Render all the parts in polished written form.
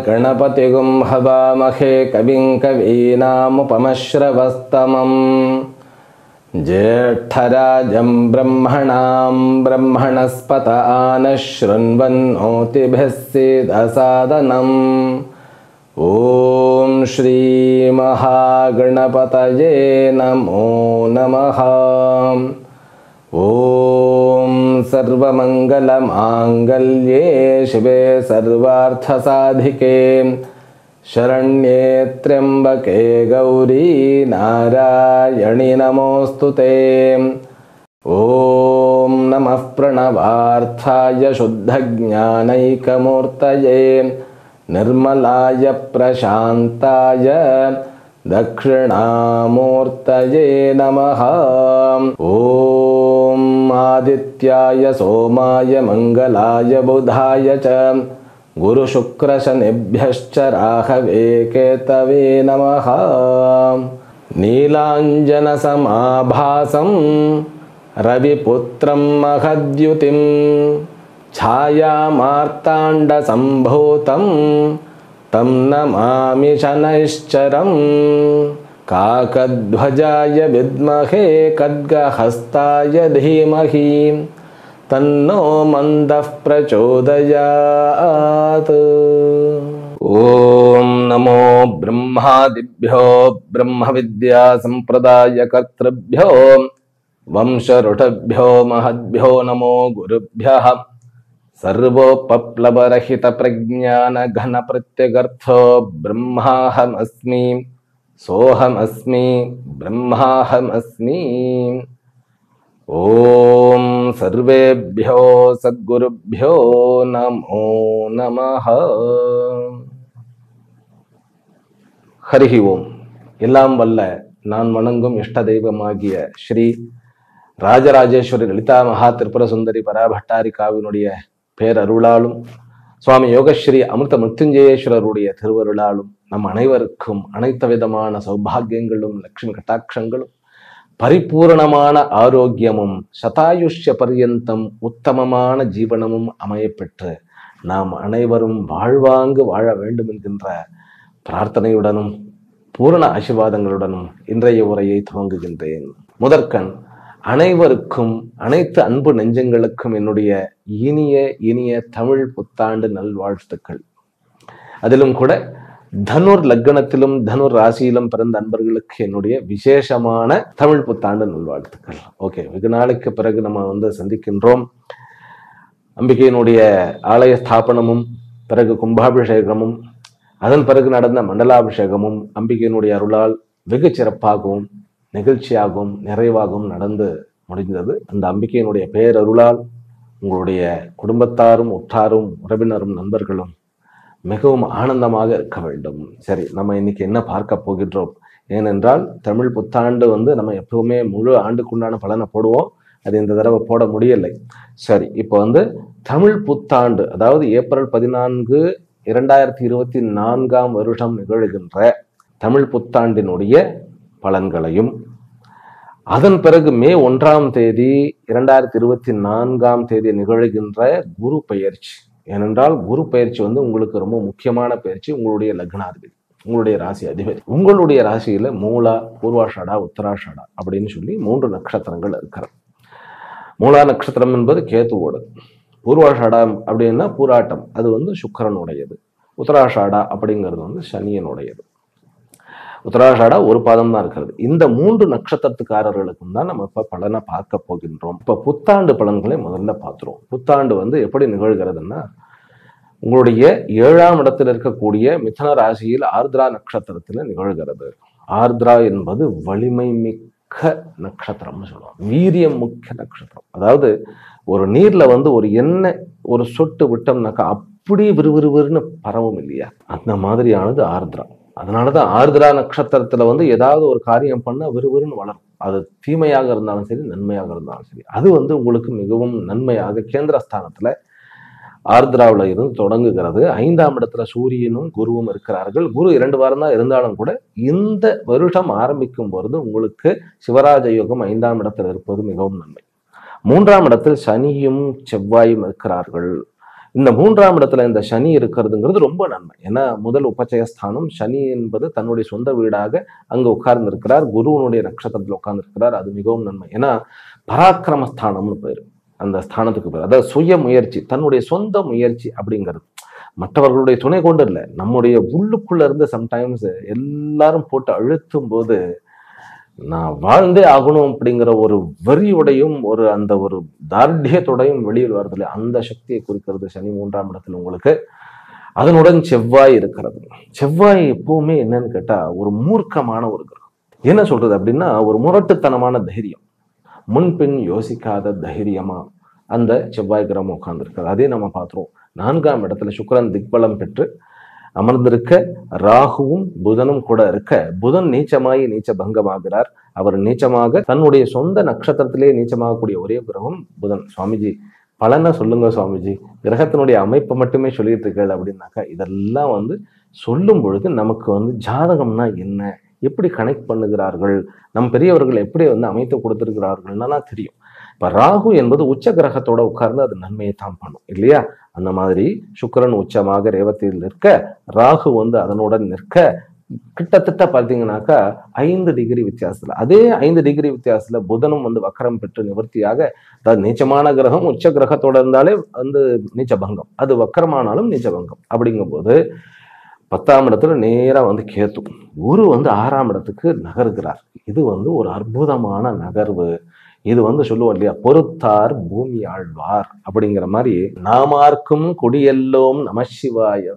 गणपतिगुं हवामहे कविं कवीनामुपमश्रवस्तमम् ज्येष्ठराजं ब्रह्मणां ब्रह्मणस्पत आनः शृण्वन्नोतिभिः सीदसादनम् ॐ श्री महागणपतये नमो नमः। ॐ सर्वमङ्गलमाङ्गल्ये शिवे सर्वार्थसाधिके शरण्ये त्र्यम्बके गौरी नारायणि नमोऽस्तुते। ॐ नमः प्रणवार्थाय शुद्धज्ञानैकमूर्तये निर्मलाय प्रशान्ताय दक्षिणामूर्तये नमः। ॐ आदित्याय सोमाय मंगलाय बुधाय च गुरुशुक्रशनिभ्यश्च राहवे केतवे नमः। नीलाञ्जनसमाभासं रविपुत्रं महद्युतिं छायामार्ताण्डसम्भूतं तं नमामि शनैश्चरं। काकध्वजाय विद्महे खड्गहस्ताय धीमहि तन्नो मन्दः प्रचोदयात्। ॐ नमो ब्रह्मादिभ्यो ब्रह्मविद्या सम्प्रदायकर्तृभ्यो वंशऋषभ्यो महद्भ्यो नमो गुरुभ्यः। सर्वोपप्लवरहित प्रज्ञान घन प्रत्यगर्थो ब्रह्माहमस्मि सोहमस्मि ब्रह्माहमस्मि। ॐ सर्वेभ्यो सद्गुरुभ्यो नमो नमः। हरि ओम। எல்லாம் வல்ல நான் வணங்கும் இஷ்ட தெய்வமாகிய ஸ்ரீ ராஜராஜேஸ்வரி லலிதா மகா திரிபுர சுந்தரி பராபட்டாரிகாவினுடைய பேரருளாலும் சுவாமி யோகஸ்ரீ அமிர்த மிருத்யுஞ்சயேஸ்வரருடைய திருவருளாலும் நம் அனைவருக்கும் அனைத்து விதமான சௌபாகியங்களும் லட்சுமி கட்டாட்சங்களும் பரிபூரணமான ஆரோக்கியமும் சதாயுஷ்ய பர்யந்தம் உத்தமமான ஜீவனமும் அமையப்பெற்று நாம் அனைவரும் வாழ்வாங்கு வாழ வேண்டும் என்கின்ற பிரார்த்தனையுடனும் பூரண ஆசீர்வாதங்களுடனும் இன்றைய உரையை துவங்குகின்றேன். முதற்கண் அனைவருக்கும் அனைத்து அன்பு நெஞ்சங்களுக்கும் என்னுடைய இனிய இனிய தமிழ் புத்தாண்டு நல்வாழ்த்துக்கள். அதிலும் கூட தனுர் லக்னத்திலும் தனுர் ராசியிலும் பிறந்த அன்பர்களுக்கு என்னுடைய விசேஷமான தமிழ் புத்தாண்டு நல்வாழ்த்துக்கள். ஓகே, வெகு நாளைக்கு பிறகு நம்ம சந்திக்கின்றோம். அம்பிகையினுடைய ஆலய ஸ்தாபனமும் பிறகு கும்பாபிஷேகமும் அதன் பிறகு நடந்த மண்டலாபிஷேகமும் அம்பிகையினுடைய அருளால் வெகு சிறப்பாகவும் நிகழ்ச்சியாகவும் நிறைவாகவும் நடந்து முடிந்தது. அந்த அம்பிகையினுடைய பேரருளால் உங்களுடைய குடும்பத்தாரும் உற்றாரும் உறவினரும் நண்பர்களும் மிகவும் ஆனந்தமாக இருக்க வேண்டும். சரி, நம்ம இன்னைக்கு என்ன பார்க்க போகின்றோம்? ஏனென்றால் தமிழ் புத்தாண்டு நம்ம எப்பவுமே முழு ஆண்டுக்குண்டான பலனை போடுவோம். அது இந்த தடவை போட முடியலை. சரி, இப்போ தமிழ் புத்தாண்டு, அதாவது ஏப்ரல் 14, 2024 வருஷம் நிகழ்கின்ற தமிழ் புத்தாண்டினுடைய பலன்களையும், அதன் பிறகு மே 1ஆம் தேதி 2024ஆம் தேதி நிகழ்கின்ற குரு பெயர்ச்சி. ஏனென்றால் குரு பயிற்சி உங்களுக்கு ரொம்ப முக்கியமான பயிற்சி. உங்களுடைய லக்னாதிபதி, உங்களுடைய ராசி அதிபதி, உங்களுடைய ராசியில மூலா, பூர்வாஷாடா, உத்தராஷாடா அப்படின்னு சொல்லி 3 நட்சத்திரங்கள் இருக்கிறது. மூலா நட்சத்திரம் என்பது கேதுவோடது. பூர்வாஷாடா அப்படின்னா பூராட்டம், அது சுக்கிரனுடையது. உத்தராஷாடா அப்படிங்கிறது சனியனுடையது. உத்தராஷாடா ஒரு பாதம் தான் இருக்கிறது. இந்த 3 நட்சத்திரத்துக்காரர்களுக்கும் தான் நம்ம இப்ப பலனை பார்க்க போகின்றோம். இப்ப புத்தாண்டு பலன்களை முதல்ல பார்த்துருவோம். புத்தாண்டு எப்படி நிகழ்கிறதுன்னா, உங்களுடைய 7ஆம் இடத்தில் இருக்கக்கூடிய மிதுன ராசியில் ஆர்திரா நட்சத்திரத்துல நிகழ்கிறது. ஆர்திரா என்பது வலிமை மிக்க நட்சத்திரம்னு சொல்லுவாங்க, வீரியம் முக்கிய நட்சத்திரம். அதாவது ஒரு நீர்ல ஒரு எண்ணெய் ஒரு சொட்டு விட்டோம்னாக்கா அப்படி விறுவிறுவிறுன்னு பரவும் இல்லையா, அந்த மாதிரியானது ஆர்திரா. அதனாலதான் ஆர்திரா நட்சத்திரத்துல ஏதாவது ஒரு காரியம் பண்ண விறுவிறுன்னு வளரும். அது தீமையாக இருந்தாலும் சரி, நன்மையாக இருந்தாலும் சரி, அது உங்களுக்கு மிகவும் நன்மையாக கேந்திரஸ்தானத்துல ஆர்திராவில் இருந்து தொடங்குகிறது. 5ஆம் இடத்துல சூரியனும் குருவும் இருக்கிறார்கள். குரு 2 வாரம் தான் இருந்தாலும் கூட இந்த வருஷம் ஆரம்பிக்கும் பொழுது உங்களுக்கு சிவராஜ யோகம் 5ஆம் இடத்தில் இருப்பது மிகவும் நன்மை. 3ஆம் இடத்தில் சனியும் செவ்வாயும் இருக்கிறார்கள். இந்த 3ஆம் இடத்துல இந்த சனி இருக்கிறதுங்கிறது ரொம்ப நன்மை. ஏன்னா முதல் உபச்சயஸ்தானம் சனி என்பது தன்னுடைய சொந்த வீடாக அங்க உட்கார்ந்து இருக்கிறார். குருவனுடைய நட்சத்திரத்தில் உட்கார்ந்து இருக்கிறார். அது மிகவும் நன்மை. ஏன்னா பராக்கிரமஸ்தானம்னு பேரு அந்த ஸ்தானத்துக்கு பேர். அதாவது சுய முயற்சி, தன்னுடைய சொந்த முயற்சி அப்படிங்கிறது. மற்றவர்களுடைய துணை கொண்டு இல்லை, நம்முடைய உள்ளுக்குள்ள இருந்து சம்டைம்ஸ் எல்லாரும் போட்டு அழுத்தும் போது நான் வாழ்ந்தே ஆகணும் அப்படிங்கிற ஒரு வெறியோடையும் அந்த ஒரு தார்டியத்தோடையும் வெளியில் வருது இல்லையா, அந்த சக்தியை குறிக்கிறது சனி 3ஆம் இடத்துல உங்களுக்கு. அதனுடன் செவ்வாய் இருக்கிறது. செவ்வாய் எப்பவுமே என்னன்னு கேட்டா ஒரு மூர்க்கமான ஒரு கிரகம். என்ன சொல்றது அப்படின்னா ஒரு முரட்டுத்தனமான தைரியம், முன்பின் யோசிக்காத தைரியமா அந்த செவ்வாய் கிரகம் உட்கார்ந்து இருக்கிறது. அதே நம்ம பார்த்துருவோம். 4ஆம் இடத்துல சுக்கிரன் திக்பலம் பெற்று அமர்ந்திருக்க, ராகுவும் புதனும் கூட இருக்க, புதன் நீச்சமாகி நீச்ச பங்கமாகிறார். அவர் நீச்சமாக தன்னுடைய சொந்த நட்சத்திரத்திலே நீச்சமாகக்கூடிய ஒரே கிரகம் புதன். சுவாமிஜி பலனை சொல்லுங்க சுவாமிஜி, கிரகத்தினுடைய அமைப்பை மட்டுமே சொல்லிட்டு இருக்கேள் அப்படின்னாக்கா, இதெல்லாம் சொல்லும் பொழுது நமக்கு ஜாதகம்னா என்ன, எப்படி கனெக்ட் பண்ணுகிறார்கள், நம் பெரியவர்கள் எப்படி அமைத்து கொடுத்திருக்கிறார்கள்னா தெரியும். இப்ப ராகு என்பது உச்ச கிரகத்தோட உட்கார்ந்து அது நன்மையை தான் பண்ணும் இல்லையா. அந்த மாதிரி சுக்கிரன் உச்சமாக ரேவதியில் நிற்க, ராகு அதனுடன் நிற்க, கிட்டத்தட்ட பார்த்தீங்கன்னாக்கா 5 டிகிரி வித்தியாசத்துல, அதே 5 டிகிரி வித்தியாசத்துல புதனும் வக்கரம் பெற்று நிவர்த்தியாக, அதாவது நீச்சமான கிரகம் உச்ச கிரகத்தோட இருந்தாலே நீச்ச பங்கம், அது வக்கரமானாலும் நீச்ச பங்கம். அப்படிங்கும் போது 10ஆம் இடத்துல நேரா கேத்து, குரு 6ஆம் இடத்துக்கு நகர்கிறார். இது ஒரு அற்புதமான நகர்வு. இது சொல்லுவோம் இல்லையா, பொறுத்தார் பூமி ஆழ்வார் அப்படிங்கிற மாதிரி, நாமார்க்கும் கொடியெல்லோம் நமசிவாய,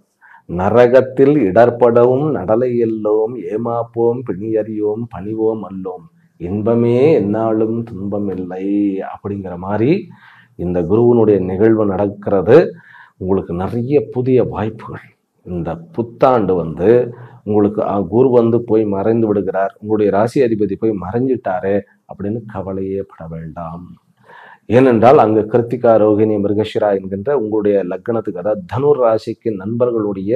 நரகத்தில் இடர்படவும் நடலை எல்லோம், ஏமாப்போம் பிணியறியோம் பணிவோம் அல்லோம், இன்பமே எந்நாளும் துன்பம் இல்லை அப்படிங்கிற மாதிரி இந்த குருவனுடைய நிகழ்வு நடக்கிறது. உங்களுக்கு நிறைய புதிய வாய்ப்புகள். இந்த புத்தாண்டு உங்களுக்கு குரு போய் மறைந்து விடுகிறார், உங்களுடைய ராசி அதிபதி போய் மறைஞ்சிட்டாரே அப்படின்னு கவலையே பட வேண்டாம். ஏனென்றால் அங்கு கிருத்திகா ரோகிணி மிருகஷிரா என்கின்ற உங்களுடைய லக்னத்துக்கு, அதாவது தனுர் ராசிக்கு நண்பர்களுடைய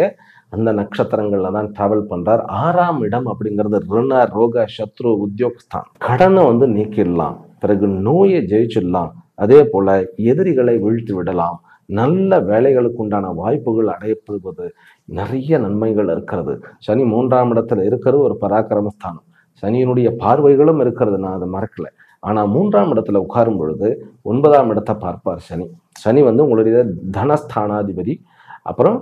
அந்த நட்சத்திரங்கள்ல தான் டிராவல் பண்றார். 6ஆம் இடம் அப்படிங்கிறது ருண ரோக சத்ரு உத்தியோகஸ்தான். கடனை நீக்கிடலாம், பிறகு நோயை ஜெயிச்சிடலாம், அதே போல எதிரிகளை வீழ்த்தி விடலாம், நல்ல வேலைகளுக்கு உண்டான வாய்ப்புகள் அடையப்படுவது, நிறைய நன்மைகள் இருக்கிறது. சனி 3ஆம் இடத்துல இருக்கிறது ஒரு பராக்கிரமஸ்தானம். சனியினுடைய பார்வைகளும் இருக்கிறது, நான் அதை மறக்கல. ஆனா 3ஆம் இடத்துல உட்காரும் பொழுது 9ஆம் இடத்தை பார்ப்பார் சனி. சனி உங்களுடைய தனஸ்தானாதிபதி, அப்புறம்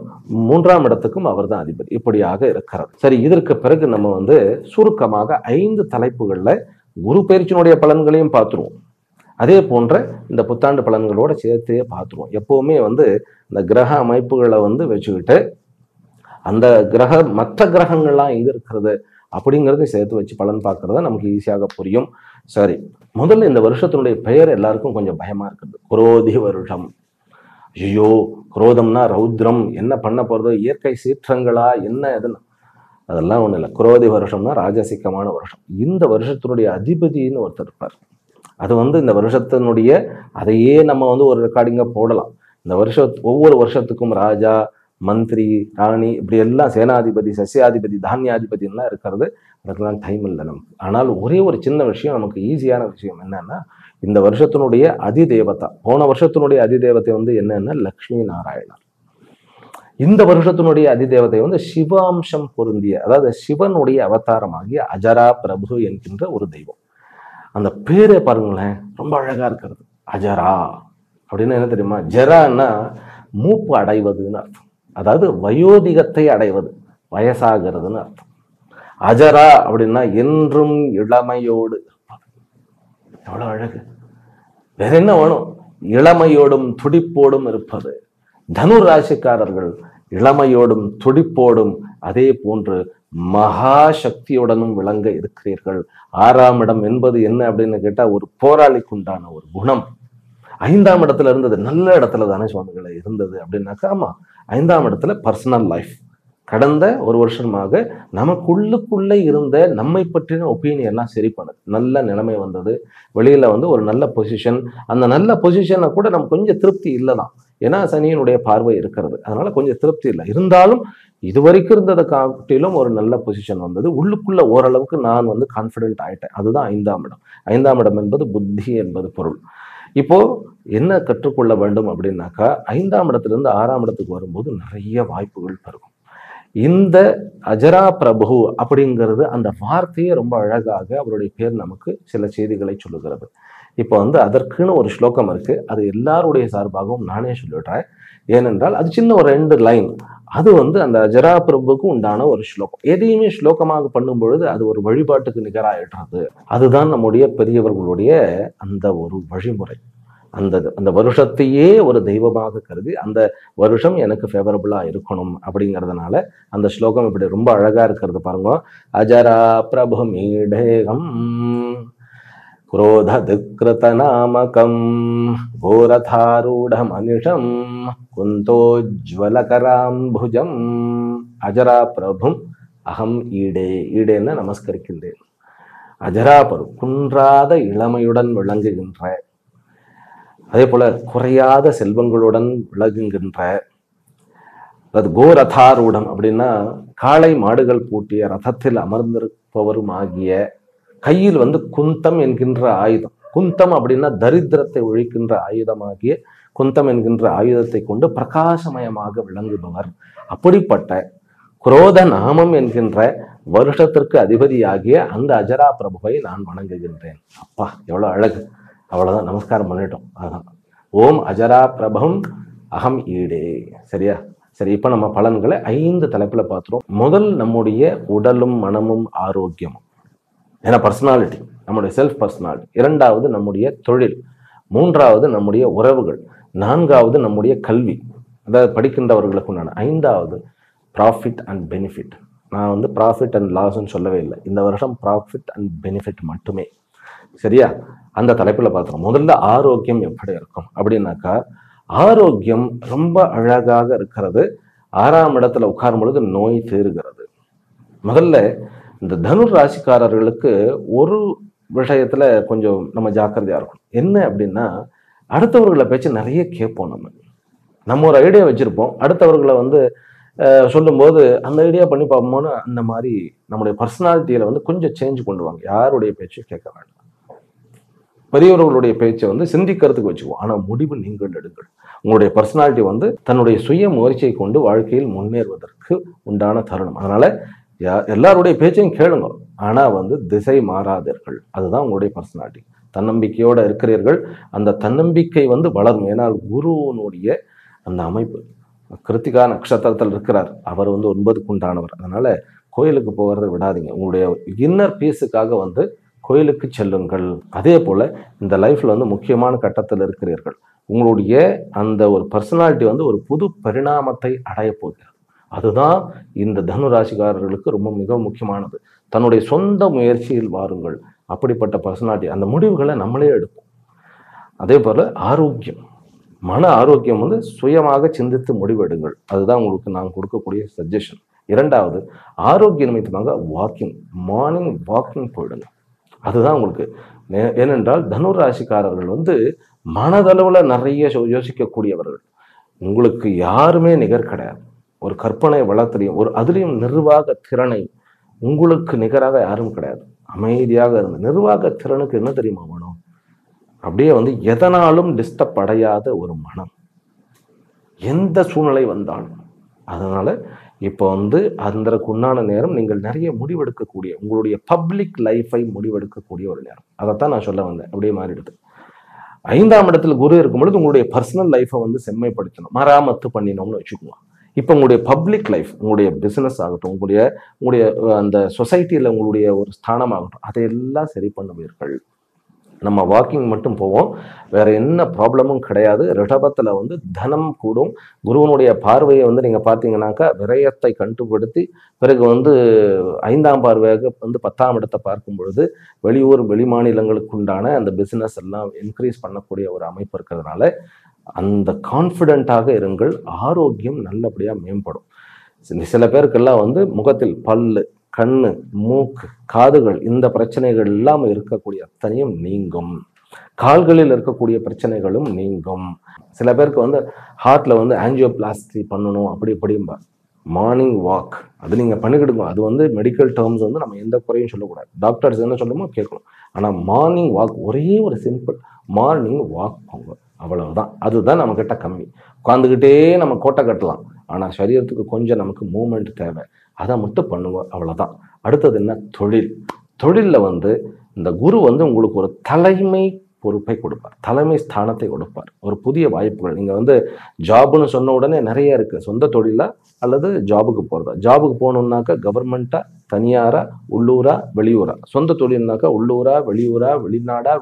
3ஆம் இடத்துக்கும் அவர் தான் அதிபதி. இப்படியாக இருக்கிறது. சரி, இதற்கு பிறகு நம்ம சுருக்கமாக 5 தலைப்புகள்ல குரு பயிற்சியினுடைய பலன்களையும் பார்த்துருவோம். அதே போன்ற இந்த புத்தாண்டு பலன்களோட சேர்த்தே பார்த்துருவோம். எப்பவுமே இந்த கிரக அமைப்புகளை வச்சுக்கிட்டு அந்த மற்ற கிரகங்கள்லாம் எங்க இருக்கிறது அப்படிங்கிறத சேர்த்து வச்சு பலன் பார்க்கறத நமக்கு ஈஸியாக புரியும். சரி, முதல்ல இந்த வருஷத்தினுடைய பெயர் எல்லாருக்கும் கொஞ்சம் பயமா இருக்குது. குரோதி வருஷம். ஐயோ, குரோதம்னா ரௌத்ரம், என்ன பண்ண போறதோ, இயற்கை சீற்றங்களா, என்ன எதுன்னு, அதெல்லாம் ஒண்ணு இல்லை. குரோதி வருஷம்னா ராஜசிகமான வருஷம். இந்த வருஷத்தினுடைய அதிபதினு ஒருத்தர் இருப்பார். அது இந்த வருஷத்தினுடைய, அதையே நம்ம ஒரு ரெக்கார்டிங்கா போடலாம். இந்த ஒவ்வொரு வருஷத்துக்கும் ராஜா, மந்திரி, ராணி, இப்படி எல்லாம் சேனாதிபதி, சசியாதிபதி, தானியாதிபதி எல்லாம் இருக்கிறது. அதுக்கெல்லாம் டைம் இல்லை நமக்கு. ஆனால் ஒரே ஒரு சின்ன விஷயம், நமக்கு ஈஸியான விஷயம் என்னன்னா, இந்த வருஷத்தினுடைய அதிதேவதா, போன வருஷத்தினுடைய அதிதேவதை என்னன்னா லக்ஷ்மி நாராயணர். இந்த வருஷத்தினுடைய அதிதேவதை சிவாம்சம் பொருந்திய, அதாவது சிவனுடைய அவதாரமாகிய அஜரா பிரபு என்கின்ற ஒரு தெய்வம். அந்த பேரே பாருங்களேன், ரொம்ப அழகா இருக்கிறது. அஜரா அப்படின்னு என்ன தெரியுமா? ஜரான்னா மூப்பு அடைவதுன்னு அர்த்தம், அதாவது வயோதிகத்தை அடைவது, வயசாகிறதுன்னு அர்த்தம். அஜரா அப்படின்னா என்றும் இளமையோடு. எவ்வளவு அழகு! வேற என்ன வேணும்? இளமையோடும் துடிப்போடும் இருப்பது. தனுர் ராசிக்காரர்கள் இளமையோடும் துடிப்போடும் அதே போன்று மகா சக்தியுடனும் விளங்க இருக்கிறீர்கள். 6ஆம் இடம் என்பது என்ன அப்படின்னு கேட்டா ஒரு போராளிக்கு உண்டான ஒரு குணம். 5ஆம் இடத்துல இருந்தது, நல்ல இடத்துல தானே சுவாமிகளை இருந்தது அப்படின்னாக்கா, ஆமா, 5ஆம் இடத்துல பர்சனல் லைஃப். கடந்த ஒரு வருஷமாக நமக்குள்ளுக்குள்ளே இருந்த நம்மை பற்றின ஒப்பீனியன் எல்லாம் சரி பண்ணுது, நல்ல நிலைமை வந்தது, வெளியில ஒரு நல்ல பொசிஷன். அந்த நல்ல பொசிஷனை கூட நமக்கு கொஞ்சம் திருப்தி இல்லைதான், ஏன்னா சனியினுடைய பார்வை இருக்கிறது, அதனால கொஞ்சம் திருப்தி இல்லை. இருந்தாலும் இதுவரைக்கும் இருந்ததை காட்டிலும் ஒரு நல்ல பொசிஷன் வந்தது. உள்ளுக்குள்ள ஓரளவுக்கு நான் கான்ஃபிடென்ட் ஆயிட்டேன். அதுதான் 5ஆம் இடம். 5ஆம் இடம் என்பது புத்தி என்பது பொருள். இப்போ என்ன கற்றுக்கொள்ள வேண்டும் அப்படின்னாக்கா 5ஆம் இடத்திலிருந்து 6ஆம் இடத்துக்கு வரும்போது நிறைய வாய்ப்புகள் பெருகும். இந்த அஜரா பிரபு அப்படிங்கிறது அந்த வார்த்தையே ரொம்ப அழகாக அவருடைய பேர் நமக்கு சில செய்திகளை சொல்லுகிறது. இப்போ அதற்குன்னு ஒரு ஸ்லோகம் இருக்கு. அது எல்லாருடைய சார்பாகவும் நானே சொல்லிடுறேன். ஏனென்றால் அது சின்ன ஒரு 2 லைன். அது அந்த அஜரா பிரபுக்கு உண்டான ஒரு ஸ்லோகம். எதையுமே ஸ்லோகமாக பண்ணும் பொழுது அது ஒரு வழிபாட்டுக்கு நிகராயிடுறது. அதுதான் நம்முடைய பெரியவர்களுடைய அந்த ஒரு வழிமுறை. அந்த வருஷத்தையே ஒரு தெய்வமாக கருதி அந்த வருஷம் எனக்கு ஃபேவரபிளா இருக்கணும் அப்படிங்கிறதுனால அந்த ஸ்லோகம் இப்படி ரொம்ப அழகா இருக்கிறது பாருங்க. அஜரா பிரபு மீடேகம் क्रोधधिकृत नामकं घोरथारूढमनिशं कुन्तोज्ज्वलकराम्भुजं அஜரா பிரபும் அகம் ஈடே. ஈடேன்னு நமஸ்கரிக்கின்றேன். அஜரா பிரபு குன்றாத இளமையுடன் விளங்குகின்ற, அதே போல குறையாத செல்வங்களுடன் விளங்குகின்ற, அது கோரதாரூடம் அப்படின்னா காளை மாடுகள் பூட்டிய ரதத்தில் அமர்ந்திருப்பவரும் ஆகிய, கையில் குந்தம் என்கின்ற ஆயுதம். குந்தம் அப்படின்னா தரித்திரத்தை ஒழிக்கின்ற ஆயுதமாகிய குந்தம் என்கின்ற ஆயுதத்தை கொண்டு பிரகாசமயமாக விளங்குபவர். அப்படிப்பட்ட குரோத நாமம் என்கின்ற வருஷத்திற்கு அதிபதியாகிய அந்த அஜரா பிரபுவை நான் வணங்குகின்றேன். அப்பா எவ்வளவு அழகு! அவ்வளவுதான், நமஸ்காரம் பண்ணிட்டோம். அதான் ஓம் அஜரா பிரபம் அகம் ஈடே. சரியா? சரி, இப்ப நம்ம பலன்களை 5 தலைப்புல பார்த்துறோம். முதல் நம்முடைய உடலும் மனமும் ஆரோக்கியமும், ஏன்னா பர்சனாலிட்டி, நம்முடைய செல்ஃப் பர்சனாலிட்டி. 2வது நம்முடைய தொழில். 3வது நம்முடைய உறவுகள். 4வது நம்முடைய கல்வி, அதாவது படிக்கின்றவர்களுக்கு உண்டான. 5வது ப்ராஃபிட் அண்ட் பெனிஃபிட். நான் ப்ராஃபிட் அண்ட் லாஸ்ன்னு சொல்லவே இல்லை. இந்த வருஷம் ப்ராஃபிட் அண்ட் பெனிஃபிட் மட்டுமே. சரியா? அந்த தலைப்புல பார்த்துறோம். முதல்ல ஆரோக்கியம் எப்படி இருக்கும் அப்படின்னாக்கா, ஆரோக்கியம் ரொம்ப அழகாக இருக்கிறது. 6ஆம் இடத்துல உட்காரும் பொழுது நோய் தீருகிறது. முதல்ல இந்த தனுர் ராசிக்காரர்களுக்கு ஒரு விஷயத்துல கொஞ்சம் நம்ம ஜாக்கிரதையா இருக்கணும். என்ன அப்படின்னா, அடுத்தவர்களை பேச்சு நிறைய கேட்போம். நம்ம ஒரு ஐடியா வச்சிருப்போம், அடுத்தவர்களை சொல்லும்போது அந்த ஐடியா பண்ணி பார்ப்போம்னு அந்த மாதிரி நம்முடைய பர்சனாலிட்டியில கொஞ்சம் சேஞ்ச் கொண்டு வாங்க. யாருடைய பேச்சும் கேட்க வேண்டாம். பெரியவர்களுடைய பேச்சை சிந்திக்கிறதுக்கு வச்சுக்குவோம். ஆனா முடிவு நீங்கள் எடுங்கள். உங்களுடைய பர்சனாலிட்டி தன்னுடைய சுய முயற்சியை கொண்டு வாழ்க்கையில் முன்னேறுவதற்கு உண்டான தருணம். அதனால எல்லாருடைய பேச்சையும் கேளுங்க. ஆனா திசை மாறாதீர்கள். அதுதான் உங்களுடைய பர்சனாலிட்டி. தன்னம்பிக்கையோட இருக்கிறீர்கள். அந்த தன்னம்பிக்கை வளரும். ஏன்னா குருவனுடைய அந்த அமைப்பு கிருத்திகா நட்சத்திரத்தில் இருக்கிறார். அவர் 9க்கு உண்டானவர். அதனால கோயிலுக்கு போகிறத விடாதீங்க. உங்களுடைய இன்னர் பீஸுக்காக கோயிலுக்கு செல்லுங்கள். அதே போல இந்த லைஃப்ல முக்கியமான கட்டத்தில் இருக்கிறீர்கள். உங்களுடைய அந்த ஒரு பர்சனாலிட்டி ஒரு புது பரிணாமத்தை அடைய போகிறது. அதுதான் இந்த தனு ராசிக்காரர்களுக்கு ரொம்ப மிக முக்கியமானது. தன்னுடைய சொந்த முயற்சியில் வாருங்கள். அப்படிப்பட்ட பர்சனாலிட்டி, அந்த முடிவுகளை நம்மளே எடுப்போம். அதே போல ஆரோக்கியம், மன ஆரோக்கியம் சுயமாக சிந்தித்து முடிவெடுங்கள். அதுதான் உங்களுக்கு நான் கொடுக்கக்கூடிய சஜஷன். 2வது ஆரோக்கிய நிமித்தமாக வாக்கிங், மார்னிங் வாக்கிங் போயிடுங்க. அதுதான் உங்களுக்கு. ஏனென்றால் தனுர் ராசிக்காரர்கள் மனதளவுல நிறைய யோசிக்கக்கூடியவர்கள். உங்களுக்கு யாருமே நிகர் கிடையாது. ஒரு கற்பனை வளத்திலையும் அதுலேயும் நிர்வாக திறனை உங்களுக்கு நிகராக யாரும் கிடையாது. அமைதியாக இருந்த நிர்வாக திறனுக்கு என்ன தெரியுமா வேணும்? அப்படியே எதனாலும் டிஸ்டர்ப் அடையாத ஒரு மனம், எந்த சூழ்நிலை வந்தாலும். அதனால இப்போ அதற்கு உண்டான நேரம் நீங்கள் நிறைய முடிவெடுக்கக்கூடிய, உங்களுடைய பப்ளிக் லைஃபை முடிவெடுக்கக்கூடிய ஒரு நேரம். அதைத்தான் நான் சொல்ல வந்தேன். அப்படியே மாறிடுது. 5ஆம் இடத்துல குரு இருக்கும் பொழுது உங்களுடைய பர்சனல் லைஃபை செம்மைப்படுத்தணும், மராமத்து பண்ணினோம்னு வச்சுக்கோங்க. இப்போ உங்களுடைய பப்ளிக் லைஃப், உங்களுடைய பிசினஸ் ஆகட்டும், உங்களுடைய அந்த சொசைட்டியில் உங்களுடைய ஒரு ஸ்தானம் ஆகட்டும், அதையெல்லாம் சரி பண்ணுவீர்கள். நம்ம வாக்கிங் மட்டும் போவோம், வேற என்ன ப்ராப்ளமும் கிடையாது. ரிஷபத்துல தனம் கூடும். குருவனுடைய பார்வையை நீங்க பார்த்தீங்கன்னாக்கா விரயத்தை கட்டுப்படுத்தி, பிறகு 5ஆம் பார்வையாக 10ஆம் இடத்தை பார்க்கும் பொழுது வெளியூர் வெளி மாநிலங்களுக்கு உண்டான அந்த பிசினஸ் எல்லாம் இன்க்ரீஸ் பண்ணக்கூடிய ஒரு அமைப்பு இருக்கிறதுனால அந்த கான்ஃபிடென்ட்டாக இருங்கள். ஆரோக்கியம் நல்லபடியா மேம்படும். சில பேருக்கெல்லாம் முகத்தில் பல்லு, கண்ணு, மூக்கு, காதுகள், இந்த பிரச்சனைகள் எல்லாம் இருக்கக்கூடிய அத்தனையும் நீங்கும். கால்களில் இருக்கக்கூடிய பிரச்சனைகளும் நீங்கும். சில பேருக்கு ஹார்ட்ல ஆஞ்சியோபிளாஸ்டி பண்ணணும் அப்படி இப்படிம்பா. மார்னிங் வாக் அது நீங்கள் பண்ணிக்கிடுங்க. அது வந்து மெடிக்கல் டேர்ம்ஸ் வந்து நம்ம எந்த குறையும் சொல்லக்கூடாது. டாக்டர்ஸ் என்ன சொல்லுமோ கேட்கணும். ஆனால் மார்னிங் வாக், ஒரே ஒரு சிம்பிள் மார்னிங் வாக் போங்க, அவ்வளவுதான். அதுதான் நம்மக்கிட்ட கம்மி. உட்காந்துக்கிட்டே நம்ம கோட்டை கட்டலாம், ஆனால் சரீரத்துக்கு கொஞ்சம் நமக்கு மூமெண்ட் தேவை. அதை மட்டும் பண்ணுவோம், அவ்வளோதான். அடுத்தது என்ன? தொழில். தொழிலில் வந்து இந்த குரு வந்து உங்களுக்கு ஒரு தலைமை பொறுப்பை கொடுப்பார், தலைமை ஸ்தானத்தை கொடுப்பார், ஒரு புதிய வாய்ப்புகள். நீங்கள் வந்து ஜாப்னு சொன்ன உடனே நிறைய இருக்குது. சொந்த தொழிலா அல்லது ஜாபுக்கு போகிறதா? ஜாபுக்கு போகணுன்னாக்கா கவர்மெண்ட்டா, தனியாரா, உள்ளூரா, வெளியூரா? சொந்த தொழில்னாக்கா உள்ளூரா, வெளியூரா, வெளிநாடா,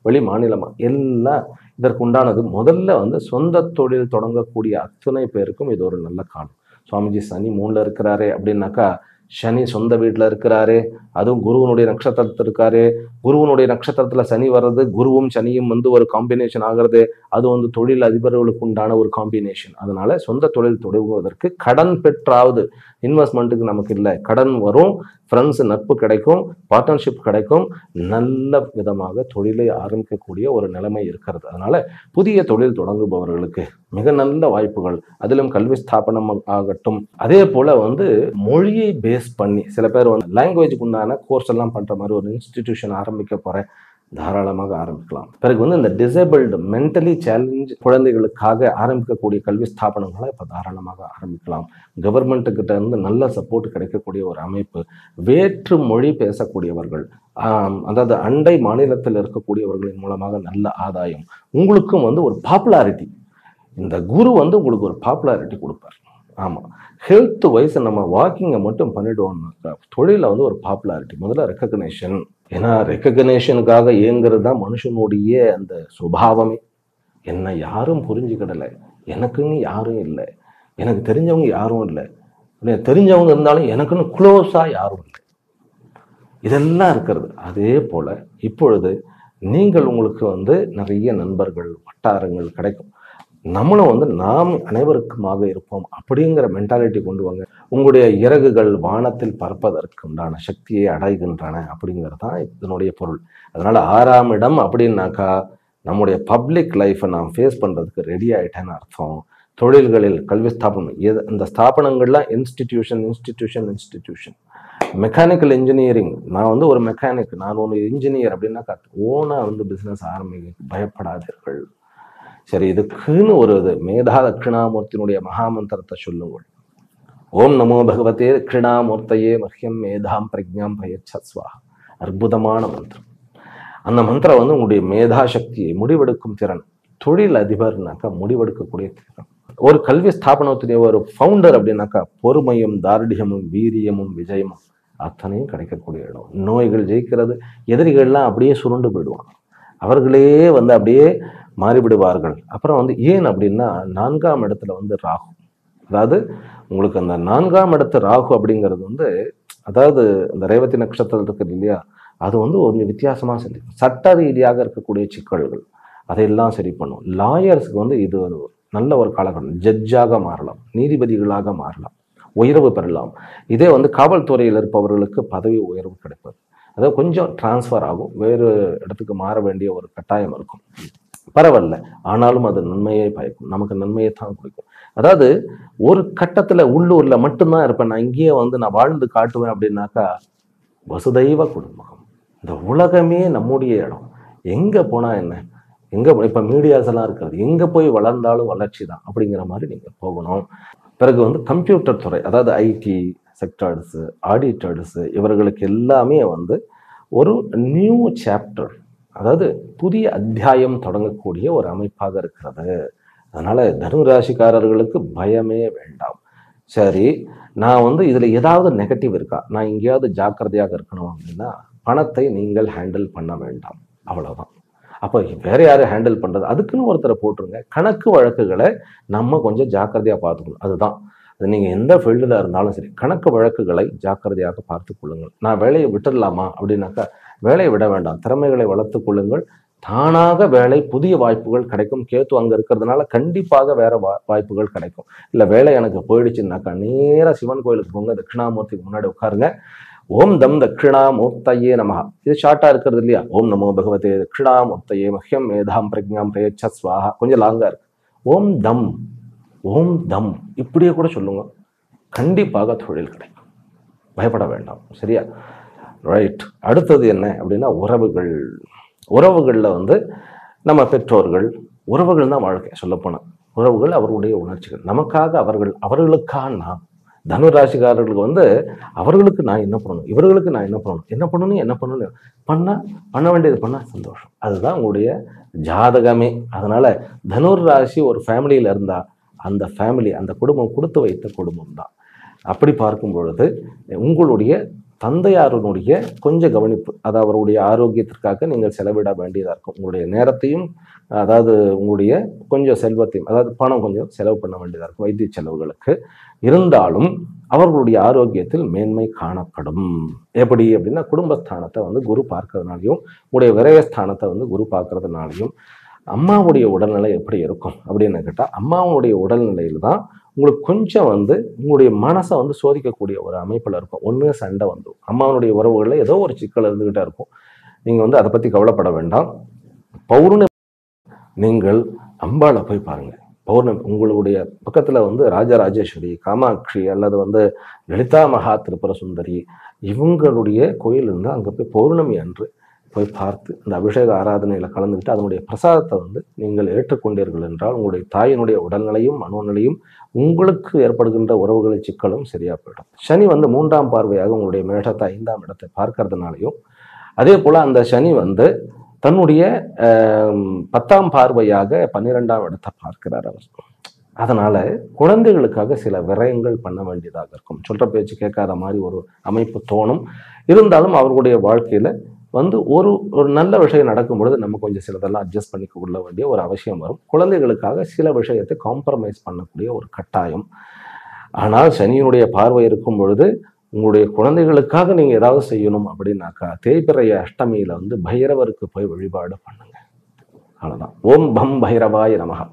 வெளி மாநிலமா? எல்லாம் இதற்கு உண்டானது. முதல்ல வந்து சொந்த தொழில் தொடங்கக்கூடிய அத்தனை பேருக்கும் இது ஒரு நல்ல காலம். சுவாமிஜி சனி 3ல் இருக்கிறாரே அப்படின்னாக்கா, சனி சொந்த வீட்டில் இருக்கிறாரு, அதுவும் குருவனுடைய நட்சத்திரத்தில் இருக்காரு. குருவனுடைய நட்சத்திரத்தில் சனி வர்றது, குருவும் சனியும் வந்து ஒரு காம்பினேஷன் ஆகிறது. அது வந்து தொழில் அதிபர்களுக்கு உண்டான ஒரு காம்பினேஷன். அதனால சொந்த தொழில் தொடங்குவதற்கு கடன் பெற்றாவது, இன்வெஸ்ட்மெண்ட்டுக்கு நமக்கு இல்லை, கடன் வரும், ஃப்ரெண்ட்ஸ் நட்பு கிடைக்கும், பார்ட்னர்ஷிப் கிடைக்கும், நல்ல விதமாக தொழிலை ஆரம்பிக்கக்கூடிய ஒரு நிலைமை இருக்கிறது. அதனால புதிய தொழில் தொடங்குபவர்களுக்கு மிக நல்ல வாய்ப்புகள். அதிலும் கல்வி ஸ்தாபனம் ஆகட்டும். அதே போல வந்து மொழியை பேஸ் பண்ணி சில பேர் வந்து லாங்குவேஜுக்கு உண்டான கோர்ஸ் எல்லாம் பண்ற மாதிரி ஒரு இன்ஸ்டிடியூஷன் ஆரம்பிக்க போறேன், தாராளமாக ஆரம்பிக்கலாம். பிறகு வந்து இந்த டிசேபிள்டு, மென்டலி சேலஞ்ச் குழந்தைகளுக்காக ஆரம்பிக்கக்கூடிய கல்வி ஸ்தாபனங்களை இப்போ தாராளமாக ஆரம்பிக்கலாம். கவர்மெண்ட்டுக்கிட்ட இருந்து நல்ல சப்போர்ட் கிடைக்கக்கூடிய ஒரு அமைப்பு. வேற்று மொழி பேசக்கூடியவர்கள், அதாவது அண்டை மாநிலத்தில் இருக்கக்கூடியவர்களின் மூலமாக நல்ல ஆதாயம். உங்களுக்கும் வந்து ஒரு பாப்புலாரிட்டி, இந்த குரு வந்து உங்களுக்கு ஒரு பாப்புலாரிட்டி கொடுப்பார். ஆமாம், ஹெல்த் வைஸ் நம்ம வாக்கிங்கை மட்டும் பண்ணிடுவோம்னாக்கா தொழிலில் வந்து ஒரு பாப்புலாரிட்டி. முதல்ல ரெக்கக்னேஷன். ஏன்னா ரெக்கக்னேஷனுக்காக இயங்குறது தான் மனுஷனுடைய அந்த சுபாவமே. என்னை யாரும் புரிஞ்சுக்கிடலை, எனக்குன்னு யாரும் இல்லை, எனக்கு தெரிஞ்சவங்க யாரும் இல்லை, தெரிஞ்சவங்க இருந்தாலும் எனக்குன்னு க்ளோஸாக யாரும் இல்லை, இதெல்லாம் இருக்கிறது. அதே போல் இப்பொழுது நீங்கள் உங்களுக்கு வந்து நிறைய நண்பர்கள், வட்டாரங்கள் கிடைக்கும். நம்மளும் வந்து நாம் அனைவருக்குமாக இருப்போம் அப்படிங்கிற மென்டாலிட்டி கொண்டு வாங்க. உங்களுடைய இறகுகள் வானத்தில் பறப்பதற்கு உண்டான சக்தியை அடைகின்றன அப்படிங்கிறது தான் இதனுடைய பொருள். அதனால 6ஆம் இடம் அப்படின்னாக்கா நம்முடைய பப்ளிக் லைஃப்பை நாம் ஃபேஸ் பண்ணுறதுக்கு ரெடி ஆகிட்டேன்னு அர்த்தம். தொழில்களில் கல்வி ஸ்தாபனம், இந்த ஸ்தாபனங்கள்லாம் இன்ஸ்டிடியூஷன். மெக்கானிக்கல் இன்ஜினியரிங், நான் வந்து ஒரு மெக்கானிக், நான் ஒரு இன்ஜினியர் அப்படின்னாக்கா ஓனாக வந்து பிஸ்னஸ் ஆரம்பிக்க பயப்படாதீர்கள். சரி, இதுக்குன்னு ஒரு மேதா தட்சிணாமூர்த்தியினுடைய மகாமந்திரத்தை சொல்லுங்கள். ஓம் நமோ பகவதே தட்சிணாமூர்த்தையே மஹ்யம் மேதாம் பிரஜாம் பிரயச்சஸ்வா. அற்புதமான மந்திரம். அந்த மந்திரம் வந்து உங்களுடைய மேதா சக்தியை, முடிவெடுக்கும் திறன். தொழில் அதிபர்னாக்கா முடிவெடுக்கக்கூடிய திறன். ஒரு கல்வி ஸ்தாபனத்துடைய ஒரு ஃபவுண்டர் அப்படின்னாக்கா பொறுமையும், தார்டியமும், வீரியமும், விஜயமும் அத்தனையும் கிடைக்கக்கூடிய இடம். நோய்கள் ஜெயிக்கிறது, எதிரிகள்லாம் அப்படியே சுருண்டு போயிடுவாங்க, அவர்களே வந்து அப்படியே மாறிவிடுவார்கள். அப்புறம் வந்து ஏன் அப்படின்னா 4ஆம் இடத்துல வந்து ராகு, அதாவது உங்களுக்கு அந்த 4ஆம் இடத்து ராகு அப்படிங்கிறது வந்து, அதாவது இந்த ரேவதி நட்சத்திரம் இருக்குது இல்லையா, அது வந்து ஒரு வித்தியாசமா சிந்திக்கும். சட்ட ரீதியாக இருக்கக்கூடிய சிக்கல்கள் அதையெல்லாம் சரி பண்ணும். லாயர்ஸுக்கு வந்து இது ஒரு நல்ல ஒரு காலகட்டம். ஜட்ஜாக மாறலாம், நீதிபதிகளாக மாறலாம், உயர்வு பெறலாம். இதே வந்து காவல்துறையில் இருப்பவர்களுக்கு பதவி உயர்வு கிடைப்பது, அதாவது கொஞ்சம் டிரான்ஸ்ஃபர் ஆகும், வேறு இடத்துக்கு மாற வேண்டிய ஒரு கட்டாயம் இருக்கும். பரவாயில்ல, ஆனாலும் அது நன்மையை பயக்கும், நமக்கு நன்மையை தான் கொடுக்கும். அதாவது ஒரு கட்டத்துல உள்ளூர்ல மட்டும்தான் இருப்பேன், நான் இங்கேயே வந்து நான் வாழ்ந்து காட்டுவேன் அப்படின்னாக்கா வசுதைவ குடும்பம், இந்த உலகமே நம்முடைய இடம். எங்க போனா என்ன, எங்க இப்ப மீடியாஸ் எல்லாம் இருக்கிறது, எங்க போய் வளர்ந்தாலும் வளர்ச்சி தான் அப்படிங்கிற மாதிரி நீங்க போகணும். பிறகு வந்து கம்ப்யூட்டர் துறை, அதாவது ஐடி செக்டர்ஸு, ஆடிட்டர்ஸு, இவர்களுக்கு எல்லாமே வந்து ஒரு நியூ சாப்டர், அதாவது புதிய அத்தியாயம் தொடங்கக்கூடிய ஒரு அமைப்பாக இருக்கிறது. அதனால தனுராசிக்காரர்களுக்கு பயமே வேண்டாம். சரி, நான் வந்து இதுல ஏதாவது நெகட்டிவ் இருக்கா, நான் எங்கேயாவது ஜாக்கிரதையாக இருக்கணும் அப்படின்னா, பணத்தை நீங்கள் ஹேண்டில் பண்ண வேண்டாம், அவ்வளவுதான். அப்போ வேற யாரும் ஹேண்டில் பண்றது, அதுக்குன்னு ஒருத்தரை போட்டுருங்க. கணக்கு வழக்குகளை நம்ம கொஞ்சம் ஜாக்கிரதையா பார்த்துக்கணும், அதுதான். அது நீங்க எந்த ஃபீல்டில் இருந்தாலும் சரி, கணக்கு வழக்குகளை ஜாக்கிரதையாக பார்த்து கொள்ளுங்கள். நான் வேலையை விட்டுடலாமா அப்படின்னாக்கா வேலையை விட வேண்டாம், திறமைகளை வளர்த்து கொள்ளுங்கள். தானாக வேலை, புதிய வாய்ப்புகள் கிடைக்கும். கேத்து அங்க இருக்கிறதுனால கண்டிப்பாக வேற வாய்ப்புகள் கிடைக்கும். இல்ல வேலை எனக்கு போயிடுச்சுன்னாக்கா நேரா சிவன் கோயிலுக்கு போங்க, தட்சிணாமூர்த்திக்கு முன்னாடி உட்காருங்க. ஓம் தம் தட்சிணாமூர்த்தையே நமஹ, இது ஷார்ட்டா இருக்கிறது இல்லையா, ஓம் நமோ பகவதே தட்சிணாமூர்த்தையே மஹ்யம் மேதாம் பிரஜாம் பிரயச்சஸ்வாஹா, கொஞ்சம் லாங்கா இருக்கு. ஓம் தம், ஓம் தம் இப்படியே கூட சொல்லுங்க. கண்டிப்பாக தொழில் கிடைக்கும், பயப்பட வேண்டாம். சரியா? ரைட். அடுத்தது என்ன அப்படின்னா உறவுகள். உறவுகளில் வந்து நம்ம பெற்றோர்கள், உறவுகள் தான் வாழ்க்கை. சொல்லப்போனால் உறவுகள் அவர்களுடைய உணர்ச்சிகள், நமக்காக அவர்களுக்காக நாம். தனுராசிக்காரர்களுக்கு வந்து அவர்களுக்கு நான் என்ன பண்ணணும், இவர்களுக்கு நான் என்ன பண்ணணும் பண்ண வேண்டியது பண்ணா சந்தோஷம். அதுதான் உங்களுடைய ஜாதகமே. அதனால தனுர் ராசி ஒரு ஃபேமிலியில இருந்தா அந்த ஃபேமிலி, அந்த குடும்பம் கொடுத்து வைத்த குடும்பம் தான். அப்படி பார்க்கும் பொழுது உங்களுடைய தந்தையாருடைய கொஞ்சம் கவனிப்பு, அது அவருடைய ஆரோக்கியத்திற்காக நீங்கள் செலவிட வேண்டியதாக இருக்கும். உங்களுடைய நேரத்தையும், அதாவது உங்களுடைய கொஞ்சம் செல்வத்தையும், அதாவது பணம் கொஞ்சம் செலவு பண்ண வேண்டியதாக இருக்கும் வைத்திய செலவுகளுக்கு. இருந்தாலும் அவர்களுடைய ஆரோக்கியத்தில் மேன்மை காணப்படும். எப்படி அப்படின்னா குடும்பஸ்தானத்தை வந்து குரு பார்க்கறதுனாலையும், உங்களுடைய விரயஸ்தானத்தை வந்து குரு பார்க்கறதுனாலையும் அம்மாவுடைய உடல்நிலை எப்படி இருக்கும் அப்படின்னு கேட்டால், அம்மாவுடைய உடல்நிலையில் தான் உங்களுக்கு கொஞ்சம் வந்து உங்களுடைய மனசை வந்து சோதிக்கக்கூடிய ஒரு அமைப்பில் இருக்கும். ஒன்று சண்டை வந்து அம்மாவுடைய உறவுகளில் ஏதோ ஒரு சிக்கல் இருந்துகிட்டே இருக்கும். நீங்கள் வந்து அதை பற்றி கவலைப்பட வேண்டாம். பௌர்ணமி நீங்கள் அம்பாளை போய் பாருங்க. பௌர்ணமி உங்களுடைய பக்கத்தில் வந்து ராஜராஜேஸ்வரி, காமாட்சி அல்லது வந்து லலிதா மகா திரிபுர சுந்தரி இவங்களுடைய கோயில் இருந்தால் அங்கே போய் பௌர்ணமி அன்று போய் பார்த்து அந்த அபிஷேக ஆராதனையில் கலந்துக்கிட்டு அதனுடைய பிரசாதத்தை வந்து நீங்கள் ஏற்றுக்கொண்டீர்கள் என்றால் உங்களுடைய தாயினுடைய உடல்நிலையும் மனோநிலையும் உங்களுக்கு ஏற்படுகின்ற உறவுகளை சிக்கலும் சரியா போயிடும். சனி வந்து 3ஆம் பார்வையாக உங்களுடைய மேஷத்தை 5ஆம் இடத்தை பார்க்கறதுனாலையும், அதே போல அந்த சனி வந்து தன்னுடைய 10ஆம் பார்வையாக 12ஆம் இடத்தை பார்க்கிறார் அவர். அதனால குழந்தைகளுக்காக சில விரயங்கள் பண்ண வேண்டியதாக இருக்கும். சொல்ற பேச்சு கேட்காத மாதிரி ஒரு அமைப்பு தோணும். இருந்தாலும் அவர்களுடைய வாழ்க்கையில வந்து ஒரு நல்ல விஷயம் நடக்கும் பொழுது நம்ம கொஞ்சம் சிலதெல்லாம் அட்ஜஸ்ட் பண்ணிக்க கொள்ள வேண்டிய ஒரு அவசியம் வரும். குழந்தைகளுக்காக சில விஷயத்தை காம்ப்ரமைஸ் பண்ணக்கூடிய ஒரு கட்டாயம். ஆனால் சனியினுடைய பார்வை இருக்கும் பொழுது உங்களுடைய குழந்தைகளுக்காக நீங்க ஏதாவது செய்யணும் அப்படின்னாக்கா தேய்பிறைய அஷ்டமியில வந்து பைரவருக்கு போய் வழிபாடு பண்ணுங்க. அவ்வளவுதான். ஓம் பம் பைரவாய நமஹ.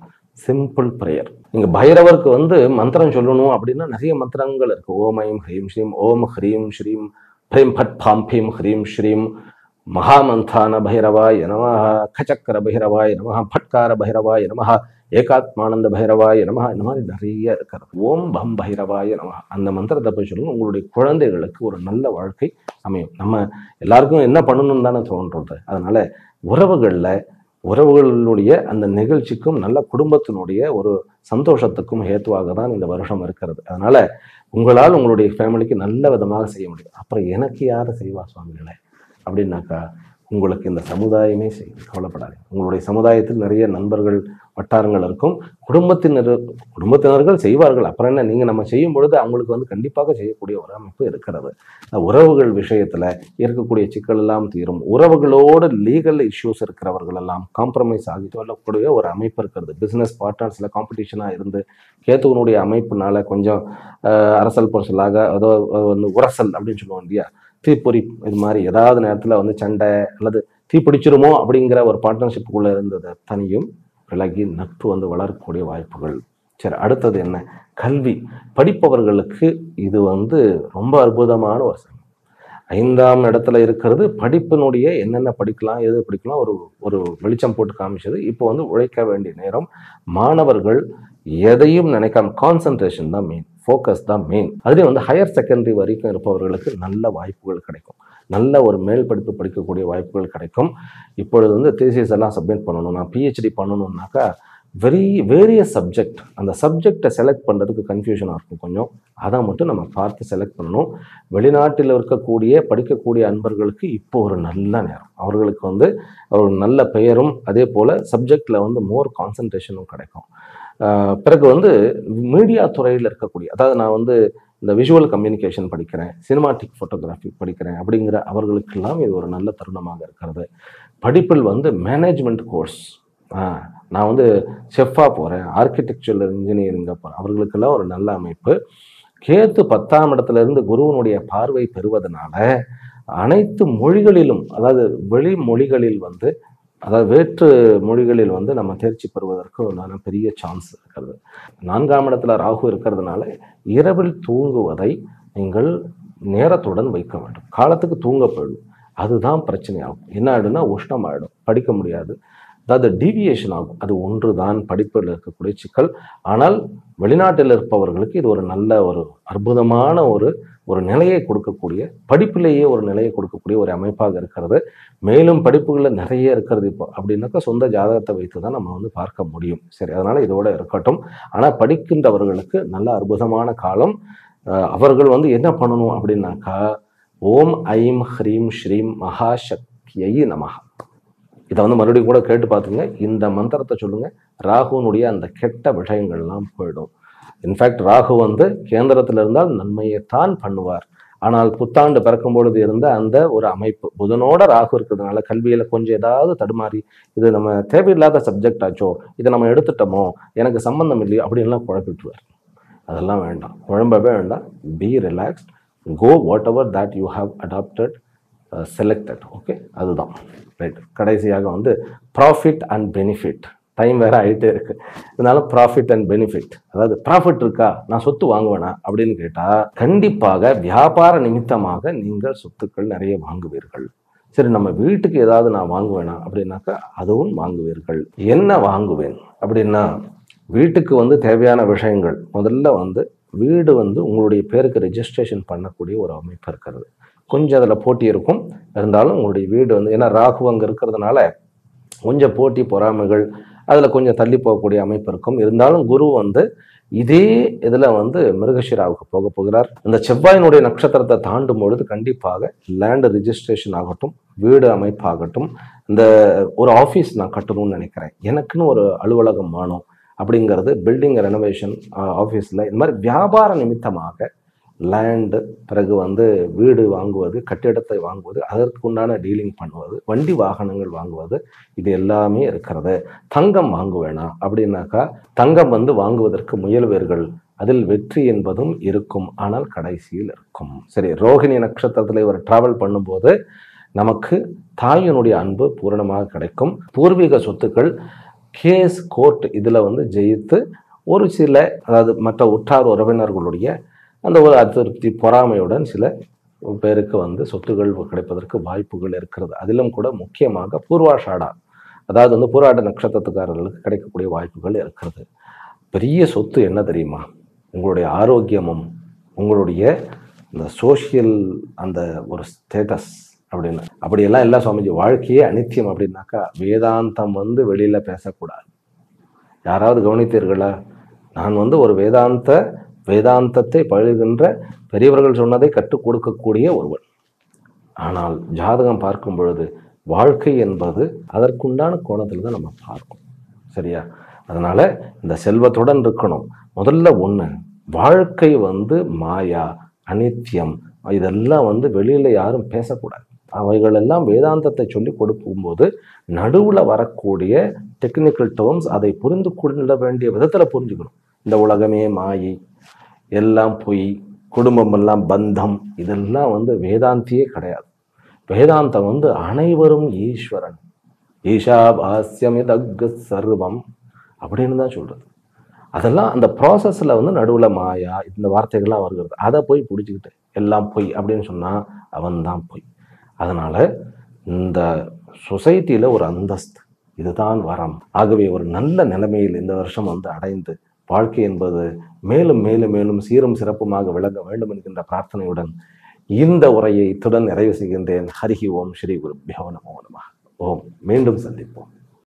Simple prayer. நீங்க பைரவருக்கு வந்து மந்திரம் சொல்லணும் அப்படின்னா நிறைய மந்திரங்கள் இருக்கு. ஓம் ஐம் ஹ்ரீம் ஸ்ரீம், ஓம் ஹ்ரீம் ஸ்ரீம் பிரேம் பட் பாம் பீம் ஹ்ரீம் ஸ்ரீம், மகாமந்தான பைரவாய நமஹ, கச்சக்கர பைரவாய நமஹ, பட்கார பைரவாய நமஹ, ஏகாத்மானந்த பைரவாய நமஹ. இந்த மாதிரி நிறைய இருக்கிறது. ஓம் பம் பைரவாய நமஹ அந்த மந்திரத்தை போய் சொல்லணும். உங்களுடைய குழந்தைகளுக்கு ஒரு நல்ல வாழ்க்கை அமையும். நம்ம எல்லாருக்கும் என்ன பண்ணணும்னு தானே தோன்றது. அதனால உறவுகளுடைய அந்த நிகழ்ச்சிக்கும் நல்ல குடும்பத்தினுடைய ஒரு சந்தோஷத்துக்கும் ஹேத்துவாக தான் இந்த வருஷம் இருக்கிறது. அதனால உங்களால் உங்களுடைய ஃபேமிலிக்கு நல்ல விதமாக செய்ய முடியும். அப்புறம் எனக்கு யாரை செய்வா சுவாமிகளே அப்படின்னாக்கா உங்களுக்கு இந்த சமுதாயமே செய்யும். கவலைப்படாதீங்க. உங்களுடைய சமுதாயத்தில் நிறைய நண்பர்கள் வட்டாரங்கள் இருக்கும். குடும்பத்தினர்கள் செய்வார்கள். அப்புறம் என்ன, நீங்க நம்ம செய்யும் பொழுது அவங்களுக்கு வந்து கண்டிப்பாக செய்யக்கூடிய ஒரு அமைப்பு இருக்கிறது. உறவுகள் விஷயத்துல இருக்கக்கூடிய சிக்கல் எல்லாம் தீரும். உறவுகளோடு லீகல் இஷ்யூஸ் இருக்கிறவர்கள் எல்லாம் காம்ப்ரமைஸ் ஆகி சொல்லக்கூடிய ஒரு அமைப்பு இருக்கிறது. பிசினஸ் பார்ட்னர்ஸ்ல காம்படிஷனா இருந்து கேத்துவனுடைய அமைப்புனால கொஞ்சம் அரசல் பொருசலாக அதோ வந்து உரசல் அப்படின்னு சொல்லுவோம் இல்லையா, தீப்பொறி, இது மாதிரி ஏதாவது நேரத்தில் வந்து சண்டை அல்லது தீப்பிடிச்சிருமோ அப்படிங்கிற ஒரு பார்ட்னர்ஷிப்புக்குள்ள இருந்தது தனியும் விலகி நட்பு வந்து வளரக்கூடிய வாய்ப்புகள். சரி, அடுத்தது என்ன? கல்வி. படிப்பவர்களுக்கு இது வந்து ரொம்ப அற்புதமான ஒரு சமயம். 5ஆம் இடத்துல இருக்கிறது படிப்பினுடைய என்னென்ன படிக்கலாம், எது படிக்கலாம் ஒரு வெளிச்சம் போட்டு காமிச்சது. இப்போ வந்து உழைக்க வேண்டிய நேரம். மாணவர்கள் எதையும் நினைக்காம கான்சன்ட்ரேஷன் தான் மெயின், ஃபோக்கஸ் தான் மெயின். அதுலேயும் வந்து ஹையர் செகண்டரி வரைக்கும் இருப்பவர்களுக்கு நல்ல வாய்ப்புகள் கிடைக்கும். நல்ல ஒரு மேல் படிப்பு படிக்கக்கூடிய வாய்ப்புகள் கிடைக்கும். இப்பொழுது வந்து தீசிஸ் எல்லாம் சப்மிட் பண்ணணும், நான் பிஹெச்டி பண்ணணும்னாக்கா வேரியஸ் சப்ஜெக்ட், அந்த சப்ஜெக்டை செலக்ட் பண்ணுறதுக்கு கன்ஃபியூஷனாக இருக்கும் கொஞ்சம். அதை மட்டும் நம்ம பார்த்து செலக்ட் பண்ணணும். வெளிநாட்டில் இருக்கக்கூடிய படிக்கக்கூடிய அன்பர்களுக்கு இப்போ ஒரு நல்ல நேரம். அவர்களுக்கு வந்து ஒரு நல்ல பெயரும் அதே போல் சப்ஜெக்டில் வந்து மோர் கான்சன்ட்ரேஷனும் கிடைக்கும். பிறகு வந்து மீடியா துறையில் இருக்கக்கூடிய, அதாவது நான் வந்து இந்த விஷுவல் கம்யூனிகேஷன் படிக்கிறேன், சினிமாட்டிக் ஃபோட்டோகிராஃபி படிக்கிறேன் அப்படிங்கிற அவர்களுக்கெல்லாம் இது ஒரு நல்ல தருணமாக இருக்கிறது. படிப்பில் வந்து மேனேஜ்மெண்ட் கோர்ஸ், நான் வந்து செஃப்பாக போகிறேன், ஆர்கிடெக்சரல் இன்ஜினியரிங்காக போகிறேன், அவர்களுக்கெல்லாம் ஒரு நல்ல அமைப்பு. கேத்து 10ஆம் இடத்துல இருந்து குருவனுடைய பார்வை பெறுவதனால அனைத்து மொழிகளிலும், அதாவது வெளி மொழிகளில் வந்து, அதாவது வேற்று மொழிகளில் வந்து நம்ம தேர்ச்சி பெறுவதற்கு ஒரு பெரிய சான்ஸ் இருக்கிறது. 4ஆம் இடத்துல ராகு இருக்கிறதுனால இரவில் தூங்குவதை நீங்கள் நேரத்துடன் வைக்க வேண்டும். காலத்துக்கு தூங்க போயிடும், அதுதான் பிரச்சனையாகும். என்ன ஆகிடும்னா உஷ்ணம் ஆகிடும், படிக்க முடியாது, அதாவது டீவியேஷன் ஆகும். அது ஒன்று தான் படிப்பில் இருக்கக்கூடிய சிக்கல். ஆனால் வெளிநாட்டில் இருப்பவர்களுக்கு இது ஒரு நல்ல ஒரு அற்புதமான ஒரு நிலையை கொடுக்கக்கூடிய, படிப்பிலேயே ஒரு நிலையை கொடுக்கக்கூடிய ஒரு அமைப்பாக இருக்கிறது. மேலும் படிப்புகளில் நிறைய இருக்கிறது. இப்போ அப்படின்னாக்கா சொந்த ஜாதகத்தை வைத்து தான் நம்ம வந்து பார்க்க முடியும். சரி, அதனால இதோட இருக்கட்டும். ஆனால் படிக்கின்றவர்களுக்கு நல்ல அற்புதமான காலம். அவர்கள் வந்து என்ன பண்ணணும் அப்படின்னாக்கா, ஓம் ஐம் ஹ்ரீம் ஸ்ரீம் மகாசக்தியை நமஹ. இதை வந்து மறுபடியும் கூட கேட்டு பார்த்துங்க. இந்த மந்திரத்தை சொல்லுங்க. ராகுனுடைய அந்த கெட்ட விஷயங்கள்லாம் போயிடும். இன்ஃபேக்ட் ராகு வந்து கேந்திரத்தில் இருந்தால் நன்மையைத்தான் பண்ணுவார். ஆனால் புத்தாண்டு பிறக்கும் பொழுது இருந்த அந்த ஒரு அமைப்பு, புதனோட ராகு இருக்கிறதுனால கல்வியில கொஞ்சம் ஏதாவது தடுமாறி, இது நம்ம தேவையில்லாத சப்ஜெக்ட் ஆச்சோ, இதை நம்ம எடுத்துட்டோமோ, எனக்கு சம்பந்தம் இல்லையோ அப்படின்லாம் குழப்பிட்டுருவார். அதெல்லாம் வேண்டாம், குழம்பவே வேண்டாம். Be relaxed, go whatever that you have adapted, selected. Okay, அதுதான் ரைட். கடைசியாக வந்து ப்ராஃபிட் அண்ட் பெனிஃபிட். டைம் வேற ஆகிட்டே இருக்கு. இதனால ப்ராஃபிட் அண்ட் பெனிஃபிட், அதாவது ப்ராஃபிட் இருக்கா, நான் சொத்து வாங்குவேனா அப்படின்னு கேட்டால், கண்டிப்பாக வியாபார நிமித்தமாக நீங்கள் சொத்துக்கள் நிறைய வாங்குவீர்கள். சரி, நம்ம வீட்டுக்கு ஏதாவது நான் வாங்குவேனா அப்படின்னாக்கா அதுவும் வாங்குவீர்கள். என்ன வாங்குவேன் அப்படின்னா, வீட்டுக்கு வந்து தேவையான விஷயங்கள். முதல்ல வந்து வீடு வந்து உங்களுடைய பேருக்கு ரெஜிஸ்ட்ரேஷன் பண்ணக்கூடிய ஒரு அமைப்பு இருக்கிறது. கொஞ்சம் அதில் போட்டி இருக்கும். இருந்தாலும் உங்களுடைய வீடு வந்து, ஏன்னா ராகு அங்கே இருக்கிறதுனால கொஞ்சம் போட்டி பொறாமைகள், அதில் கொஞ்சம் தள்ளி போகக்கூடிய அமைப்பு இருக்கும். இருந்தாலும் குரு வந்து இதே இதில் வந்து மிருகஷிராவுக்கு போக போகிறார். இந்த செவ்வாயினுடைய நட்சத்திரத்தை தாண்டும் பொழுது கண்டிப்பாக லேண்டு ரிஜிஸ்ட்ரேஷன் ஆகட்டும், வீடு அமைப்பாகட்டும், இந்த ஒரு ஆஃபீஸ் நான் கட்டணும்னு நினைக்கிறேன், எனக்குன்னு ஒரு அலுவலகம் வேணும் அப்படிங்கிறது, பில்டிங் ரெனோவேஷன், ஆஃபீஸில் இந்த மாதிரி வியாபார நிமித்தமாக லேண்டு, பிறகு வந்து வீடு வாங்குவது, கட்டிடத்தை வாங்குவது, அதற்குண்டான டீலிங் பண்ணுவது, வண்டி வாகனங்கள் வாங்குவது, இது எல்லாமே இருக்கிறது. தங்கம் வாங்குவேனா அப்படின்னாக்கா, தங்கம் வந்து வாங்குவதற்கு முயல்வீர்கள். அதில் வெற்றி என்பதும் இருக்கும், ஆனால் கடைசியில் இருக்கும். சரி, ரோகிணி நட்சத்திரத்தில் இவர் டிராவல் பண்ணும்போது நமக்கு தாயினுடைய அன்பு பூரணமாக கிடைக்கும். பூர்வீக சொத்துக்கள், கேஸ், கோர்ட் இதில் வந்து ஜெயித்து ஒரு சில, அதாவது மற்ற உற்றார் உறவினர்களுடைய அந்த ஒரு அதிருப்தி பொறாமையுடன் சில பேருக்கு வந்து சொத்துகள் கிடைப்பதற்கு வாய்ப்புகள் இருக்கிறது. அதிலும் கூட முக்கியமாக பூர்வாஷாடா, அதாவது வந்து பூராட நட்சத்திரத்துக்காரர்களுக்கு கிடைக்கக்கூடிய வாய்ப்புகள் இருக்கிறது. பெரிய சொத்து என்ன தெரியுமா? உங்களுடைய ஆரோக்கியமும் உங்களுடைய இந்த சோஷியல் அந்த ஒரு ஸ்டேட்டஸ் அப்படின்னு. அப்படியெல்லாம் இல்லை சுவாமிஜி, வாழ்க்கையே அனித்தியம் அப்படின்னாக்கா வேதாந்தம் வந்து வெளியில பேசக்கூடாது. யாராவது கவனித்தீர்களா? நான் வந்து ஒரு வேதாந்தத்தை பழகுகின்ற பெரியவர்கள் சொன்னதை கற்றுக் கொடுக்கக்கூடிய ஒருவன். ஆனால் ஜாதகம் பார்க்கும் பொழுது வாழ்க்கை என்பது அதற்குண்டான கோணத்தில் தான் நம்ம பார்க்கணும். சரியா? அதனால இந்த செல்வத்துடன் இருக்கணும். முதல்ல ஒண்ணு, வாழ்க்கை வந்து மாயா, அனித்தியம், இதெல்லாம் வந்து வெளியில யாரும் பேசக்கூடாது. அவைகள் எல்லாம் வேதாந்தத்தை சொல்லி கொடுக்கும்போது நடுவுல வரக்கூடிய டெக்னிக்கல் டேர்ம்ஸ் அதை புரிந்து கொள்ள வேண்டிய விதத்துல புரிஞ்சுக்கணும். இந்த உலகமே மாயை, எல்லாம் பொய், குடும்பம் எல்லாம் பந்தம், இதெல்லாம் வந்து வேதாந்தியே கிடையாது. வேதாந்தம் வந்து அனைவரும் ஈஸ்வரன், ஈஷாவாஸ்யமிதக் சர்வம் அப்படின்னு தான் சொல்றது. அதெல்லாம் அந்த ப்ராசஸ்ல வந்து நடுவுல மாயா இந்த வார்த்தைகள்லாம் வருகிறது. அதை போய் பிடிச்சிக்கிட்டு எல்லாம் பொய் அப்படின்னு சொன்னா அவன் தான் பொய். அதனால இந்த சொசைட்டியில ஒரு அந்தஸ்து, இதுதான் வரம். ஆகவே ஒரு நல்ல நிலைமையில் இந்த வருஷம் வந்து அடைந்து வாழ்க்கை என்பது மேலும் மேலும் மேலும் சீரும் சிறப்புமாக விளங்க வேண்டும் என்கின்ற பிரார்த்தனையுடன் இந்த உரையை இத்துடன் நிறைவு செய்கின்றேன். ஹரிஹி ஓம் ஸ்ரீ குருப்யோ நமோ நமः. ஓம். மீண்டும் சந்திப்போம்.